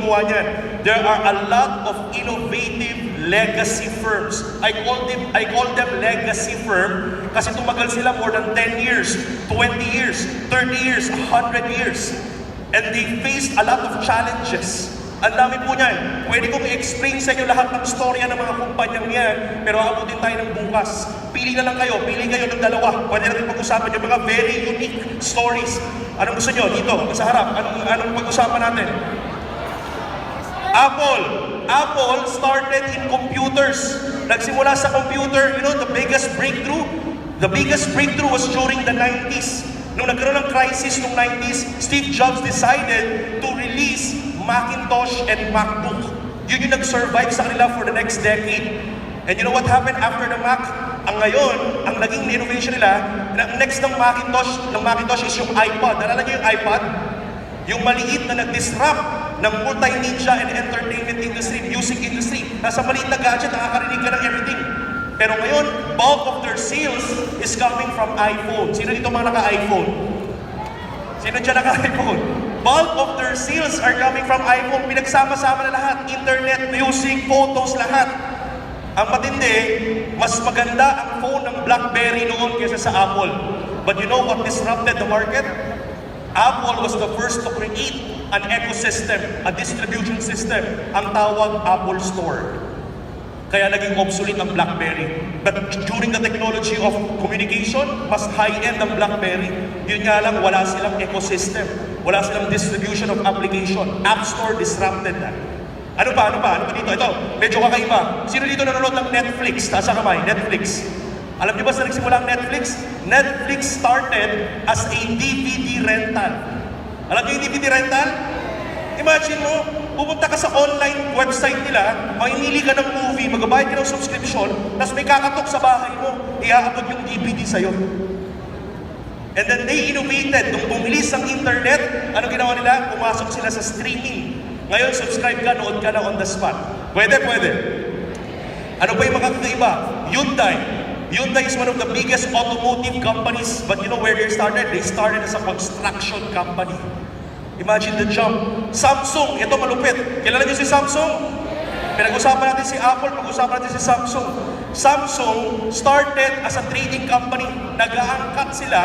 gumawa niyan. There are a lot of innovative legacy firms. I call them legacy firm kasi tumagal sila more than 10 years, 20 years, 30 years, 100 years. And they faced a lot of challenges. Ang dami po niyan. Pwede kong i-explain sa inyo lahat ng storya ng mga kumpanyang yan, pero abutin tayo ng bukas. Pili na lang kayo, pili kayo ng dalawa. Pwede natin pag-usapan yung mga very unique stories. Anong gusto nyo? Dito, sa harap. Anong pag-usapan natin? Apple started in computers. Nagsimula sa computer, you know, the biggest breakthrough was during the 90s. Nung nagkaroon ng crisis noong 90s, Steve Jobs decided to release Macintosh and MacBook. Yun yung nag-survive sa kanila for the next decade. And you know what happened after the Mac? Ang ngayon, ang naging innovation nila, next ng Macintosh is yung iPod. Nalala niyo yung iPod? Yung maliit na nag-disrupt ng multimedia and entertainment industry, music industry. Nasa maliit na gadget, nakakarinig ka ng everything. Pero ngayon, bulk of their sales is coming from iPhone. Sino dito mga naka-iPhone? Sino dyan naka-iPhone? Bulk of their sales are coming from iPhone. Pinagsama-sama na lahat. Internet, music, photos, lahat. Ang matindi, mas maganda ang phone ng BlackBerry noon kaysa sa Apple. But you know what disrupted the market? Apple was the first to create an ecosystem, a distribution system. Ang tawag Apple Store. Kaya naging obsolete ang BlackBerry. But during the technology of communication, mas high-end ang BlackBerry. Yun nga lang, wala silang ecosystem. Wala silang distribution of application. App Store disrupted that. Ano pa dito? Ito, medyo kakaiba. Sino dito nanonood ng Netflix? Taas ang kamay, Netflix. Alam niyo ba sa nagsimula ang Netflix? Netflix started as a DVD rental. Alam niyo yung DVD rental? Imagine mo, pupunta ka sa online website nila, mamimili ka ng movie, magbabayad ka ng subscription, tapos may kakatok sa bahay mo, iaabot yung DVD sa'yo. And then they innovated. Nung bumilis ang internet, ano ginawa nila? Pumasok sila sa streaming. Ngayon, subscribe ka, nood ka na on the spot. Pwede. Ano pa yung makakaiba? Hyundai is one of the biggest automotive companies, but you know where they started? They started as a construction company. Imagine the jump. Samsung, ito malupit. Kilala niyo si Samsung? Pinag-usapan natin si Apple, pag-usapan natin si Samsung. Samsung started as a trading company. Nag-aangkat sila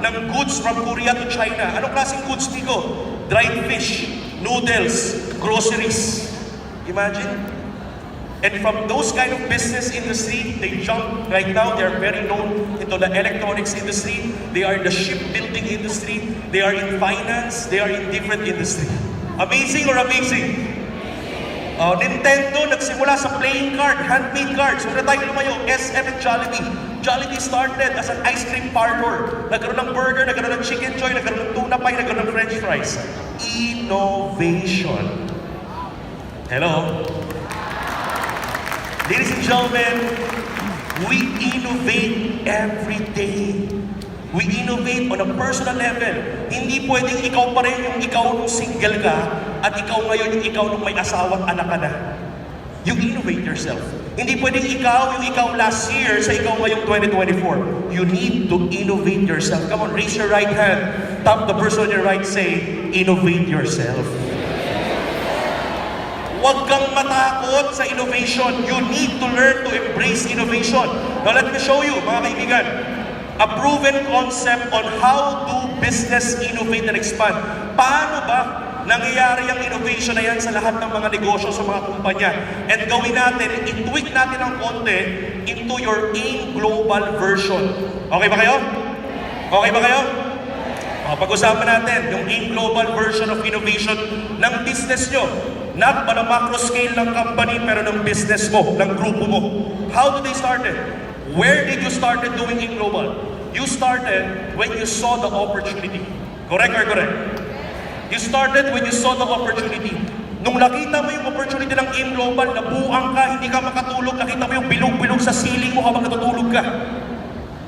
ng goods from Korea to China. Anong klaseng goods dito? Dried fish, noodles, groceries. Imagine. And from those kind of business industry, they jump. Right now, they are very known into the electronics industry. They are in the shipbuilding industry. They are in finance. They are in different industry. Amazing or amazing? Nintendo, nagsimula sa playing card, handmade cards. Huwag na tayo lumayo, SM and Jollibee. Jollibee started as an ice cream parlor. Nagkaroon ng burger, nagkaroon ng chicken joy, nagkaroon ng tuna pie, nagkaroon ng french fries. Innovation. Hello? Ladies and gentlemen, we innovate every day. We innovate on a personal level. Hindi pwedeng ikaw pa rin yung ikaw nung single ka at ikaw ngayon yung ikaw nung may asawa at anak ka na. You innovate yourself. Hindi pwedeng ikaw yung ikaw last year sa ikaw ngayong 2024. You need to innovate yourself. Come on, raise your right hand. Tap the person on your right, say, innovate yourself. Huwag kang matakot sa innovation. You need to learn to embrace innovation. Now let me show you, mga kaibigan, a proven concept on how to business innovate and expand. Paano ba nangyayari ang innovation na yan sa lahat ng mga negosyo, sa mga kumpanya? And gawin natin, i-tweak natin ang konti into your AIM Global version. Okay ba kayo? Okay ba kayo? Pag-usapan natin yung AIM Global version of innovation ng business nyo. Not on a macro scale ng company, pero ng business mo, ng grupo mo. How did they started? Where did you started doing AIM Global? You started when you saw the opportunity. Correct or correct? You started when you saw the opportunity. Nung nakita mo yung opportunity ng AIM Global, nabuang ka, hindi ka makatulog, nakita mo yung bilog-bilog sa ceiling mo habang natutulog ka.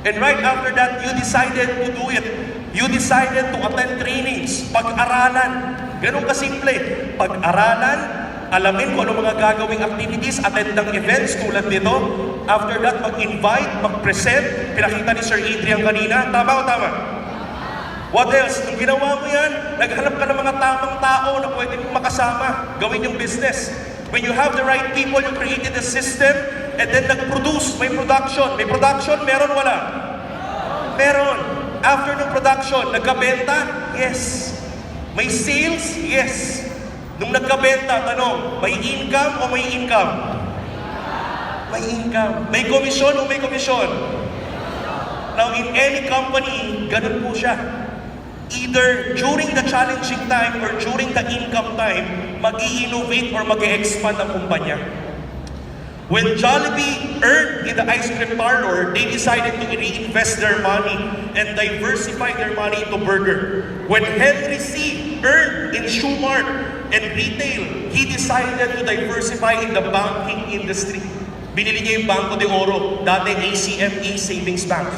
And right after that, you decided to do it. You decided to attend trainings, pag-aralan. Ganun kasimple. Pag-aralan, alamin kung ano mga gagawing activities, attend ng events tulad nito. After that, mag-invite, mag-present. Pinakita ni Sir Adrian kanina. Tama o tama? What else? Nung ginawa mo yan, naghanap ka ng mga tamang tao na pwede mong makasama, gawin yung business. When you have the right people, you created a system, and then nag-produce, may production. May production, meron, wala? Meron. After ng production, nagkabenta? Yes. May sales? Yes. Nung nagkabenta, tanong, may income o may income? May income. May komisyon o may komisyon? Now, in any company, ganun po siya. Either during the challenging time or during the income time, mag-i-innovate or mag-i-expand ang kumpanya. When Jollibee earned in the ice cream parlor, they decided to reinvest their money and diversify their money into burger. When Henry C. earned in Shoe Mart and retail, he decided to diversify in the banking industry. Binili niya yung Banco de Oro, dati ACME Savings Bank.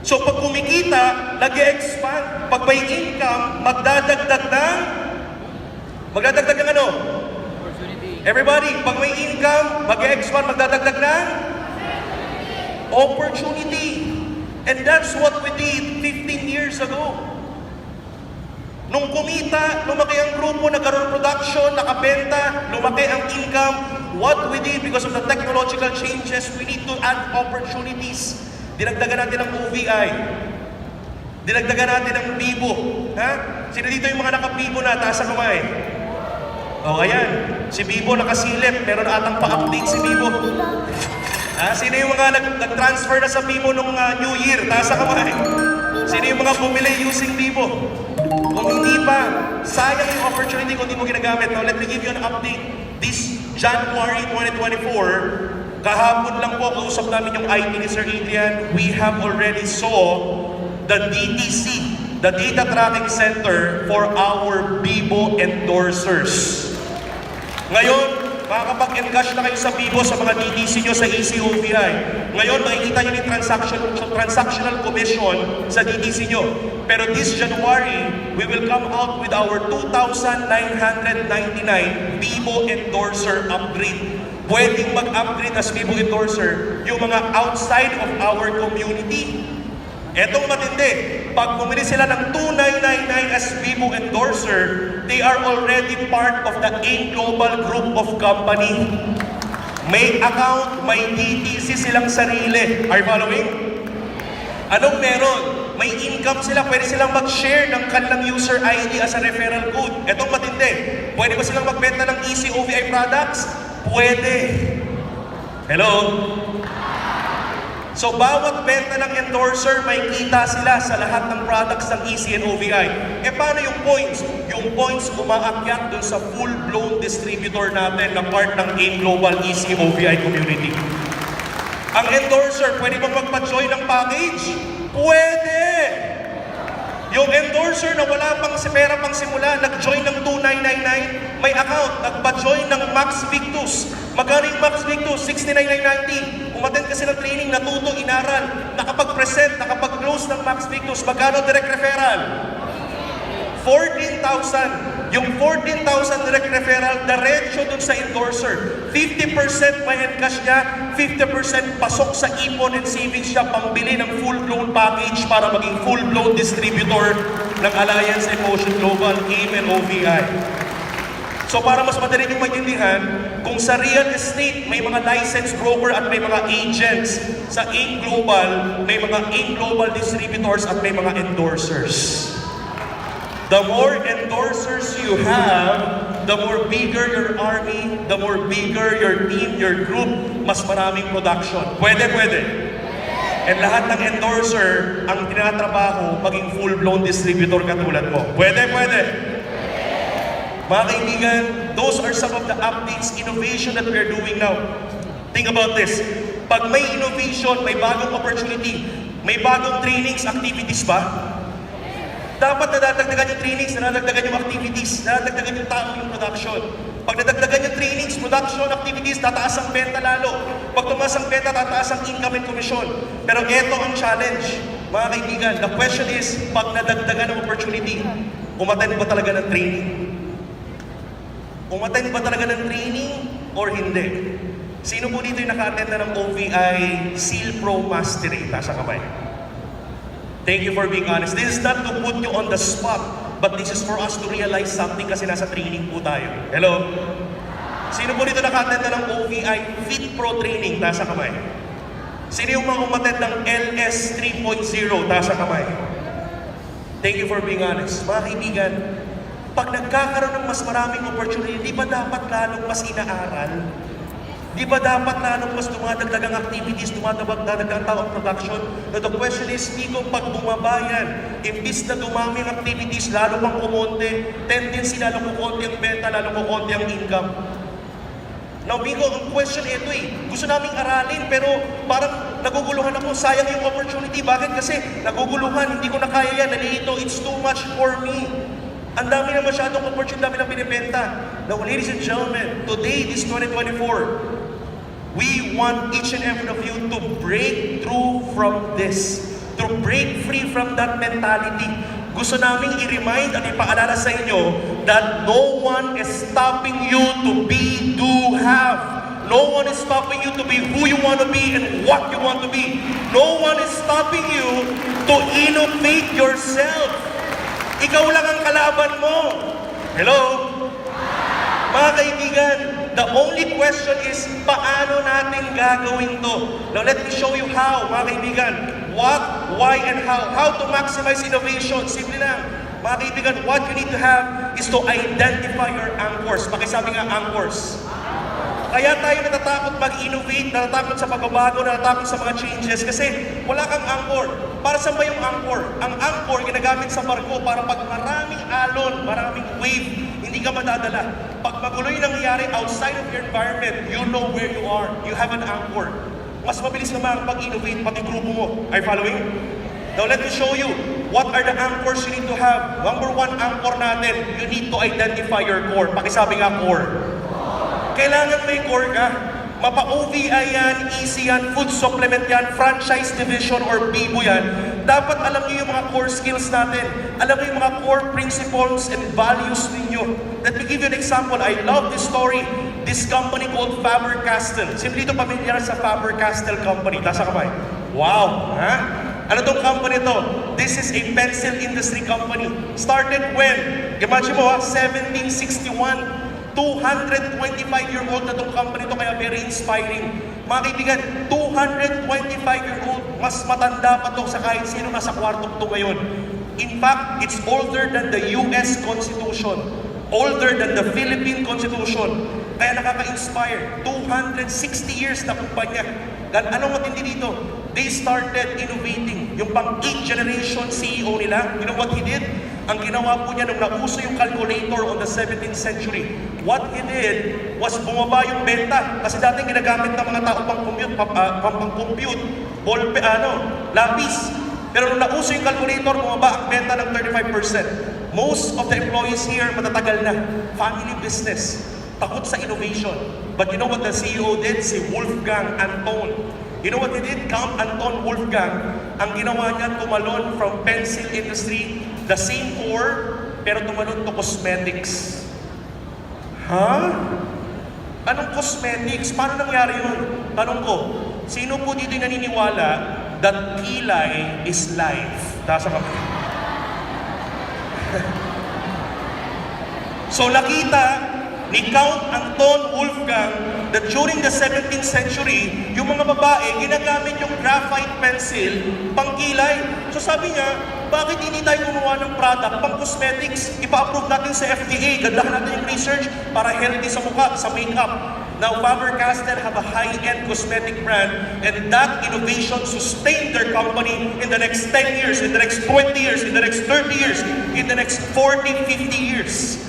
So pag kumikita, nag-expand. Pag may income, magdadagdag ng ano? Everybody, pag may income, mag-expand, magdadagdag ng opportunity. And that's what we did 15 years ago. Nung kumita, lumaki ang grupo, nagkaroon production, nakabenta, lumaki ang income. What we did because of the technological changes, we need to add opportunities. Dinagdagan natin ng OVI. Dinagdagan natin ng Bibo. Ha? Sino dito yung mga naka-Bibo na? Taas ang kamay. O, ayan. Si Bibo nakasilip. Meron atang pa-update si Bibo. Ha? Sino yung mga nag-transfer na sa Bibo nung New Year? Taas ang kamay. Sino yung mga bumili using Bibo? Kung hindi pa, sayang yung opportunity kung hindi mo ginagamit. Now, let me give you an update. This January 2024, kahapon lang po, kausap namin yung IT ni Sir Adrian, we have already saw the DTC, the Data Tracking Center for our Bibo endorsers. Ngayon, makakapag-encash na kayo sa Bibo sa mga DTC nyo sa ECOVI. Ngayon, makikita nyo yung transactional commission sa DTC nyo. Pero this January, we will come out with our 2,999 Bibo endorser upgrade. Pwedeng mag-upgrade as Bibo endorser yung mga outside of our community. Etong matindi, pag bumili sila ng 2,999 as Bibo endorser, they are already part of the AIM Global Group of Company. May account, may DTC silang sarili. Are you following? Anong meron? May income sila, pwede silang mag-share ng kanilang user ID as a referral code. Etong matindi, pwede ba silang magbenta ng ECOVI products? Pwede. Hello? So, bawat benta ng endorser, may kita sila sa lahat ng products ng EC and OVI. Paano yung points? Yung points umaakyat dun sa full-blown distributor natin na part ng AIM Global EC OVI community. Ang endorser, pwede bang magpa-join ng package? Pwede! Yung endorser na wala pang pera pang simula, nag-join ng 2,999, may account, nagpa-join ng Max Victus. Magkano yung Max Victus? 69,990. Umattend kasi ng training, natuto, inaral, nakapag-present, nakapag-close ng Max Victus. Magkano direct referral? 14,000. Yung 14,000 direct referral, diretso dun sa endorser. 50% may encash niya, 50% pasok sa ipon and savings siya, pambili ng full-blown package para maging full-blown distributor ng Alliance Emotion Global, AIM and OVI. So para mas madali nyo maintindihan, kung sa real estate may mga licensed broker at may mga agents, sa AIM Global, may mga AIM Global distributors at may mga endorsers. The more endorsers you have, the more bigger your army, the more bigger your team, your group, mas maraming production. Pwede, pwede. And lahat ng endorser ang tinatrabaho maging full-blown distributor katulad mo. Pwede, pwede. Mga kaibigan, those are some of the updates, innovation that we're doing now. Think about this. Pag may innovation, may bagong opportunity, may bagong trainings, activities ba? Dapat nadadagdagan yung trainings, nadadagdagan yung activities, nadadagdagan yung tao, yung production. Pag nadagdagan yung trainings, production, activities, tataas ang benta lalo. Pag tumaas ang benta, tataas ang income and commission. Pero ito ang challenge, mga kaibigan. The question is, pag nadagdagan ng opportunity, umattend ba talaga ng training? Umattend ba talaga ng training or hindi? Sino po dito yung naka-attend na ng OVI Seal Pro Mastery? Nasa kamay. Thank you for being honest. This is not to put you on the spot, but this is for us to realize something kasi nasa training po tayo. Hello? Sino po dito naka-attend na ng OVI Fit Pro Training? Taas sa kamay. Sino yung mga umattend ng LS 3.0? Taas sa kamay. Thank you for being honest. Mga kaibigan, pag nagkakaroon ng mas maraming opportunity, di ba dapat lalong mas inaaral? Di ba dapat lalong mas dumadagdag ang activities, dumadagdag ang tao production? Now the question is, Nico, pag bumabayan, imbis na dumami ang activities, lalo pang kumonte, tendency lalo kukonti ang benta, lalo kukonti ang income. Now, Bigo, ang question ito gusto naming aralin pero parang naguguluhan ako, sayang yung opportunity. Bakit? Kasi naguguluhan, hindi ko na kaya yan, nalilito, it's too much for me. Ang dami na masyadong opportunity, dami na binibenta. Now, ladies and gentlemen, today, this 2024, we want each and every of you to break through from this, to break free from that mentality. Gusto naming i-remind at ipaalala sa inyo that no one is stopping you to be, do, have. No one is stopping you to be who you want to be and what you want to be. No one is stopping you to innovate yourself. Ikaw lang ang kalaban mo. Hello? Mga kaibigan, the only question is, paano natin gagawin to? Now let me show you how, mga kaibigan. What, why, and how. How to maximize innovation. Simple lang. Mga kaibigan, what you need to have is to identify your anchors. Pakisabi nga, anchors. Kaya tayo natatakot mag-innovate, natatakot sa pagbabago, natatakot sa mga changes kasi wala kang anchor. Para saan ba yung anchor? Ang anchor ginagamit sa barko para pag maraming alon, maraming wave, hindi ka madadala. Pag magulo yung nangyayari outside of your environment, you know where you are. You have an anchor. Mas mabilis naman mag-innovate, pati grupo mo. Are you following? Now let me show you what are the anchors you need to have. Number one anchor natin, you need to identify your core. Pakisabi nga core. Kailangan may core ka. Mapa-OVI yan, easy yan, food supplement yan, franchise division or Bibo yan. Dapat alam niyo yung mga core skills natin. Alam niyo yung mga core principles and values ninyo. Let me give you an example. I love this story. This company called Faber-Castell. Simple ito pamilyar sa Faber-Castell company. Tasa kamay. Wow! Ha? Ano tong company to? This is a pencil industry company. Started when? Imagine mo ha, 1761. 225-year-old na itong company to, kaya very inspiring. Mga kaibigan, 225-year-old, mas matanda pa to sa kahit sino nasa kwartong to ngayon. In fact, it's older than the US Constitution, older than the Philippine Constitution. Kaya nakaka-inspire. 260 years na kumpanya. Dan anong matindi dito? They started innovating. Yung pang 8th generation CEO nila, you know what he did? Ang ginawa po niya nung nauso yung calculator on the 17th century, what he did was bumaba yung benta. Kasi dating ginagamit ng mga tao pang-compute, lapis. Pero nung nauso yung calculator, bumaba ang benta ng 35%. Most of the employees here, matatagal na. Family business. Takot sa innovation. But you know what the CEO did? Si Wolfgang Anton. You know what he did? Count Anton Wolfgang. Ang ginawa niya, tumalon from pencil industry, the same core, pero tumalon to cosmetics. Ha? Anong cosmetics? Paano nangyari yun? Tanong ko, sino po dito yung naniniwala that kilay is life? Tasa ka. So nakita ni Count Anton Wolfgang that during the 17th century, yung mga babae, ginagamit yung graphite pencil pang kilay. So sabi niya, bakit hindi tayo gumawa ng product pang cosmetics? Ipa-approve natin sa FDA, gandahan natin yung research para healthy sa mukha, sa makeup. Now, Faber-Castell have a high-end cosmetic brand and that innovation sustained their company in the next 10 years, in the next 20 years, in the next 30 years, in the next 40, 50 years.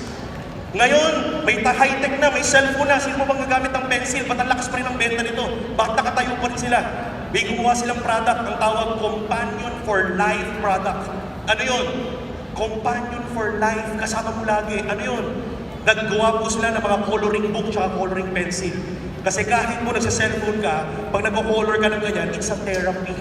Ngayon, may high-tech na, may cellphone na. Sino mo bang gagamit ng pencil? Ba't ang lakas pa rin ang benta nito? Bakit nakatayo pa rin sila? May gumawa silang product, ang tawag Companion for Life product. Ano yun? Companion for Life, kasama mo lagi. Ano yun? Naggawa po sila ng mga coloring book tsaka coloring pencil. Kasi kahit mo nagsa-cellphone ka, pag nag-color ka ng ganyan, it's a therapy.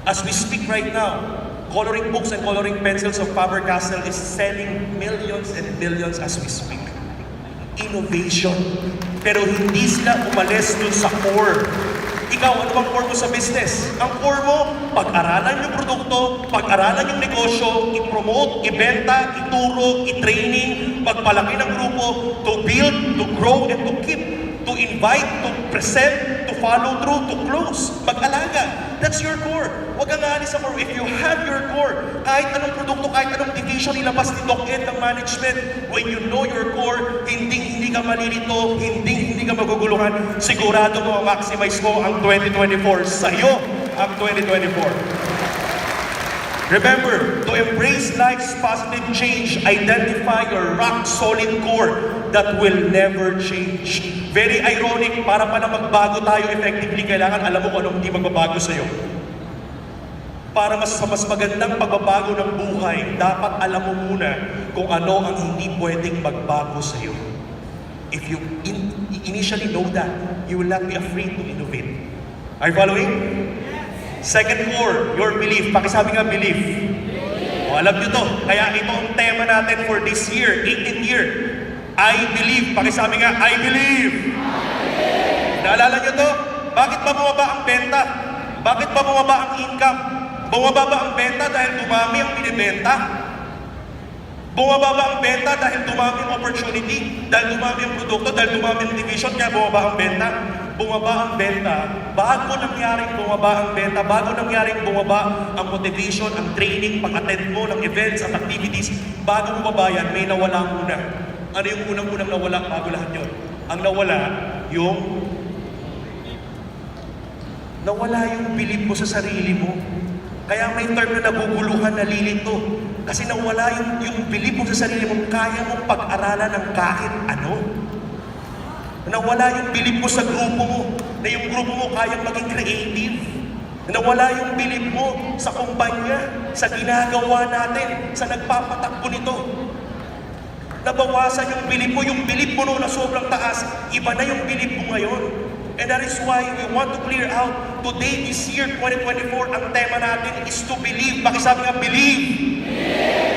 As we speak right now, coloring books and coloring pencils of Faber-Castell is selling millions and millions as we speak. Innovation. Pero hindi sila umalis dun sa core. Ikaw, ano bang core mo sa business? Ang core mo, pag-aralan yung produkto, pag-aralan yung negosyo, i-promote, ibenta, ituro, i-training, pagpalaki ng grupo, to build, to grow, and to keep, to invite, to present, to follow through, to close, mag-alaga. That's your core. Huwag kang aalis sa core. If you have your core, kahit anong produkto, kahit anong division ilabas ni Doc Ed ng management, when you know your core, hindi ka malilito, hindi ka maguguluhan, sigurado mo maximize mo ang 2024. Sa'yo ang 2024. Remember, to embrace life's positive change, identify your rock-solid core that will never change. Very ironic, para pa na magbago tayo effectively, kailangan alam mo kung anong hindi magbabago sa'yo. Para mas magandang pagbabago ng buhay, dapat alam mo muna kung ano ang hindi pwedeng magbago sa'yo. If you initially know that, you will not be afraid to innovate. Are you following? Second core, your belief. Pakisabi nga, belief. O, alam nyo to. Kaya ito ang tema natin for this year, 18th year. I believe. Pakisabi nga, I believe. Naalala nyo to? Bakit ba bumaba ang benta? Bakit ba bumaba ang income? Bumaba ba ang benta dahil dumami ang binibenta? Bumaba ba ang benta dahil dumami ang opportunity? Dahil dumami ang produkto? Dahil dumami ang division? Kaya bumaba ang benta? Bumaba ang benta, bago nangyaring bumaba ang benta, bago nangyaring bumaba ang motivation, ang training, pag-attend mo ng events at activities, bago bumaba yan, may nawala muna. Ano yung unang-unang nawala bago lahat yun? Ang nawala yung belief mo sa sarili mo. Kaya may term na naguguluhan, nalilito. Kasi nawala yung belief mo sa sarili mo, kaya mong pag-aralan ng kahit ano. Nawala yung belief mo sa grupo mo, na yung grupo mo kayang maging creative. Nawala yung belief mo sa kumpanya, sa ginagawa natin, sa nagpapatakbo nito. Nabawasan yung belief mo noon na sobrang taas, iba na yung belief mo ngayon. And that is why we want to clear out today, this year, 2024, ang tema natin is to believe. Pakisabi nga, believe.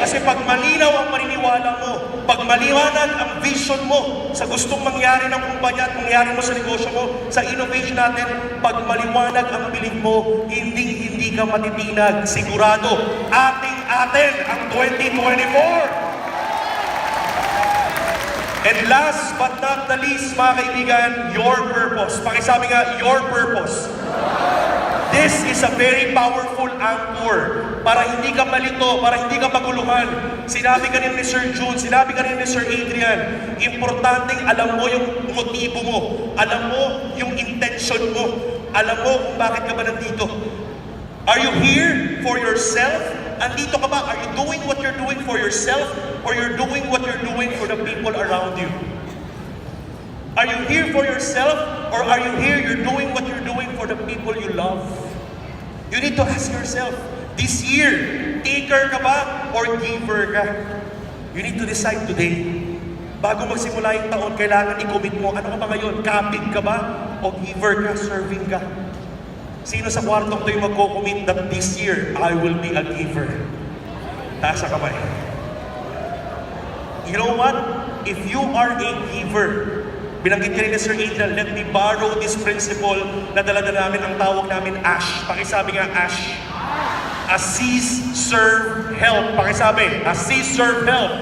Kasi pag malinaw ang paniniwala mo, pag maliwanag ang vision mo sa gustong mangyari ng kumpanya at mangyari mo sa negosyo mo, sa innovation natin, pag maliwanag ang belief mo, hindi ka matitinag. Sigurado, atin ang 2024. And last but not the least, mga kaibigan, your purpose. Pakisabi nga, your purpose. This is a very powerful anchor para hindi ka malito, para hindi ka maguluhan. Sinabi ka rin ni Sir June, sinabi ka rin ni Sir Adrian, importanteng alam mo yung motibo mo, alam mo yung intention mo, alam mo kung bakit ka ba nandito. Are you here for yourself? Andito ka ba? Are you doing what you're doing for yourself? Or you're doing what you're doing for the people around you? Are you here for yourself? Or are you here, you're doing what you're doing for the people you love? You need to ask yourself, this year, taker ka ba or giver ka? You need to decide today. Bago magsimula yung taon, kailangan i-commit mo. Ano ka ba ngayon? Kapit ka ba? O giver ka? Serving ka? Sino sa kwartong ito yung magko-commit that this year, I will be a giver? Taas sa kamay. You know what? If you are a giver, binanggit ka rin ni Sir Adrian, let me borrow this principle na dala-dala namin, ang tawag namin ASH. Pakisabi nga ASH. Assist, serve, help. Pakisabi, assist, serve, help.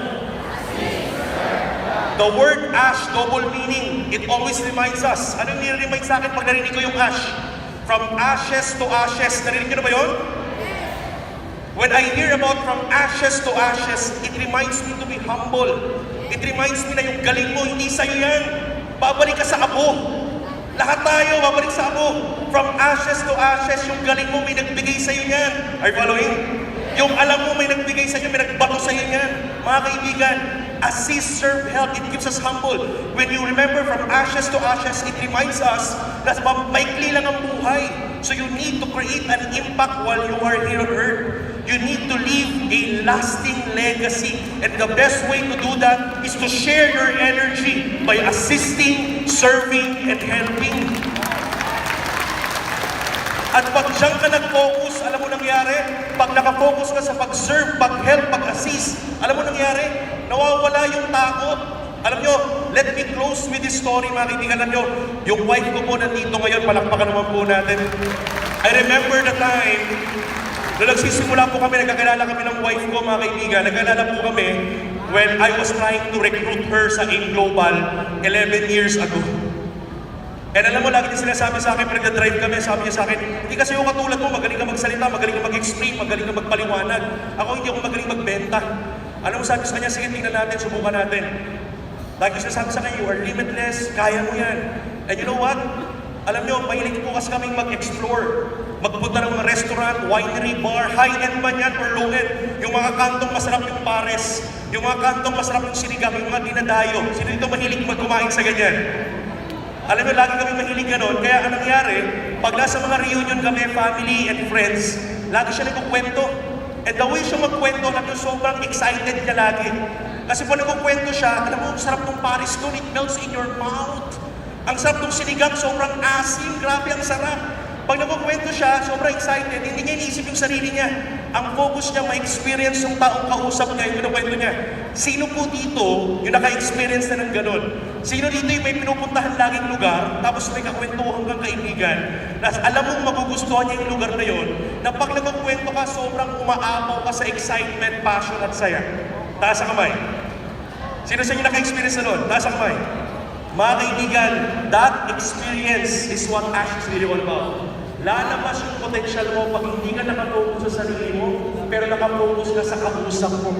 The word ASH, double meaning. It always reminds us. Ano yung nire-remind sa akin pag narinig ko yung ASH? From ashes to ashes. Narinig nyo na ba yun? When I hear about from ashes to ashes, it reminds me to be humble. It reminds me na yung galing mo, hindi sa'yo yan. Babalik ka sa abo. Lahat tayo, babalik sa abo. From ashes to ashes, yung galing mo, may nagbigay sa'yo yan. Are you following? Yung alam mo, may nagbigay sa'yo, may nagbato sa'yo yan. Mga kaibigan, assist, serve, help, it keeps us humble. When you remember from ashes to ashes, it reminds us na maikli lang ang buhay. So you need to create an impact while you are here on earth. You need to leave a lasting legacy. And the best way to do that is to share your energy by assisting, serving, and helping. At pag diyan ka nag-focus, alam mo nangyari? Pag nakafocus ka sa pag-serve, pag-help, pag-assist, alam mo nangyari? Nawawala yung takot. Alam nyo, let me close with this story, mga kaibigan. Alam nyo, yung wife ko po nandito ngayon, palakpakan naman po natin. I remember the time na nagsisimula po kami, nagkakilala kami ng wife ko, mga kaibigan. Nagkakilala po kami when I was trying to recruit her sa AIM Global 11 years ago. And alam mo, lagi niya sinasabi sa akin, pag nag-drive kami, sabi niya sa akin, hindi kasi yung katulad mo, magaling ka magsalita, magaling ka mag-explain, magaling ka magpaliwanag. Ako hindi ako magaling magbenta. Alam mo, sabi sa kanya, sige, tingnan natin, subukan natin. Lagi ko sinasabi sa kanya, you are limitless, kaya mo yan. And you know what? Alam nyo, mahilig po kasi kaming mag-explore. Magpunta ng mga restaurant, winery, bar, high-end man yan or low-end. Yung mga kantong masarap yung pares, yung mga kantong masarap yung sinigang, yung mga dinadayo. Sino dito mahilig magkumain sa ganyan? Alam nyo, lagi kami mahilig ganon. Kaya anong nangyari, pag nasa mga reunion kami, family and friends, lagi siya nagkukwento. And the way siya magkwento, alam nyo, sobrang excited niya lagi. Kasi po nagkukwento siya, alam mo, sarap ng pares doon, it melts in your mouth. Ang sarap ng sinigang, sobrang asim, grabe ang sarap. Pag nagkukwento siya, sobrang excited, hindi niya iniisip yung sarili niya. Ang focus niya, ma-experience yung taong kausap niya, yung kinukwento niya. Sino po dito yung naka-experience na ng ganon? Sino dito yung may pinupuntahan laging lugar, tapos may kakwentuhan kang kaibigan, na alam mong magugustuhan niya yung lugar na yon, na pag nagkukwento ka, sobrang umaapaw ka sa excitement, passion at saya. Taas ang kamay. Sino sa inyo naka-experience na nun? Taas ang kamay. Mga kaibigan, that experience is what Ash is really all about. Lalabas yung potential mo pag hindi ka nakafocus sa sarili mo, pero nakafocus ka sa kausap mo.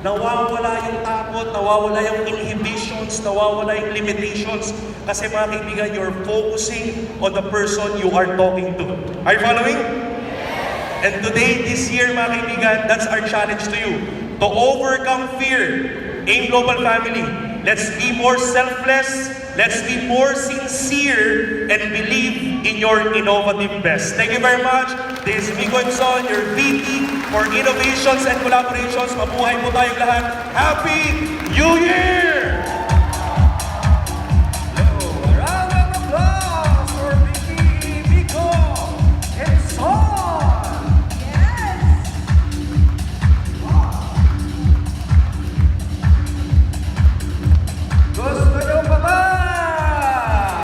Nawawala yung takot, nawawala yung inhibitions, nawawala yung limitations. Kasi mga kaibigan, you're focusing on the person you are talking to. Are you following? And today, this year, mga kaibigan, that's our challenge to you. To overcome fear, AIM Global Family, let's be more selfless, let's be more sincere, and believe in your innovative best. Thank you very much. This is Miko Imson, your VP for Innovations and Collaborations. Mabuhay po tayong lahat. Happy New Year!